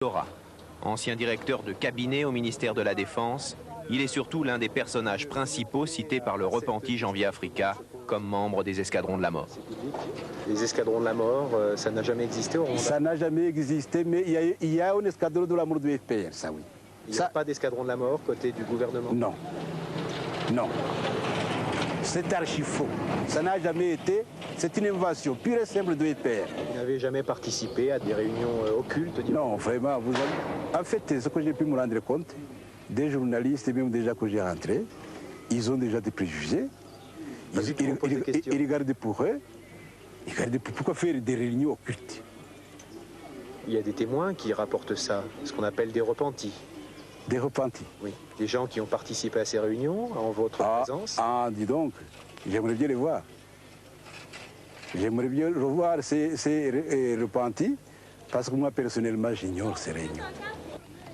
Laura. Ancien directeur de cabinet au ministère de la Défense, il est surtout l'un des personnages principaux cités par le repenti Janvier Africa comme membre des escadrons de la mort. Les escadrons de la mort, ça n'a jamais existé au Rwanda? Ça n'a jamais existé, mais il y a un escadron de la mort du FPR, ça oui. Il n'y a pas d'escadron de la mort côté du gouvernement? Non. Non. C'est archi faux. Ça n'a jamais été. C'est une invention pure et simple de FPR. Vous n'avez jamais participé à des réunions occultes? Non, vraiment. En fait, ce que j'ai pu me rendre compte, des journalistes, et même déjà que j'ai rentré, ils ont déjà des préjugés. Ils regardent pour eux. Ils regardent pourquoi faire des réunions occultes? Il y a des témoins qui rapportent ça, ce qu'on appelle des repentis. Des repentis? Oui, des gens qui ont participé à ces réunions en votre présence. Ah, dis donc, j'aimerais bien les voir. J'aimerais bien revoir ces repentis, parce que moi, personnellement, j'ignore ces réunions.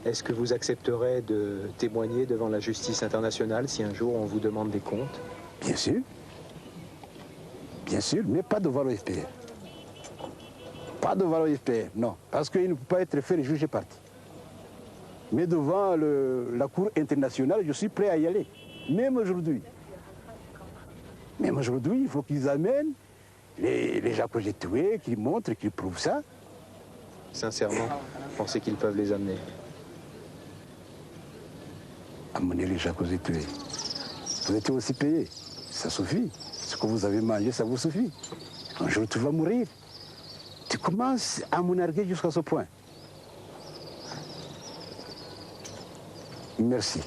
Est-ce que vous accepterez de témoigner devant la justice internationale si un jour on vous demande des comptes? Bien sûr. Bien sûr, mais pas devant le FPR. Pas devant le FPR, non. Parce qu'il ne peut pas être fait le juge parti. Mais devant la Cour internationale, je suis prêt à y aller. Même aujourd'hui. Même aujourd'hui, il faut qu'ils amènent les gens que j'ai tués, qu'ils montrent, qu'ils prouvent ça. Sincèrement, vous pensez qu'ils peuvent les amener? Amener les gens que j'ai tués. Vous êtes aussi payé. Ça suffit. Ce que vous avez mangé, ça vous suffit. Un jour, tu vas mourir. Tu commences à m'énerver jusqu'à ce point. Merci.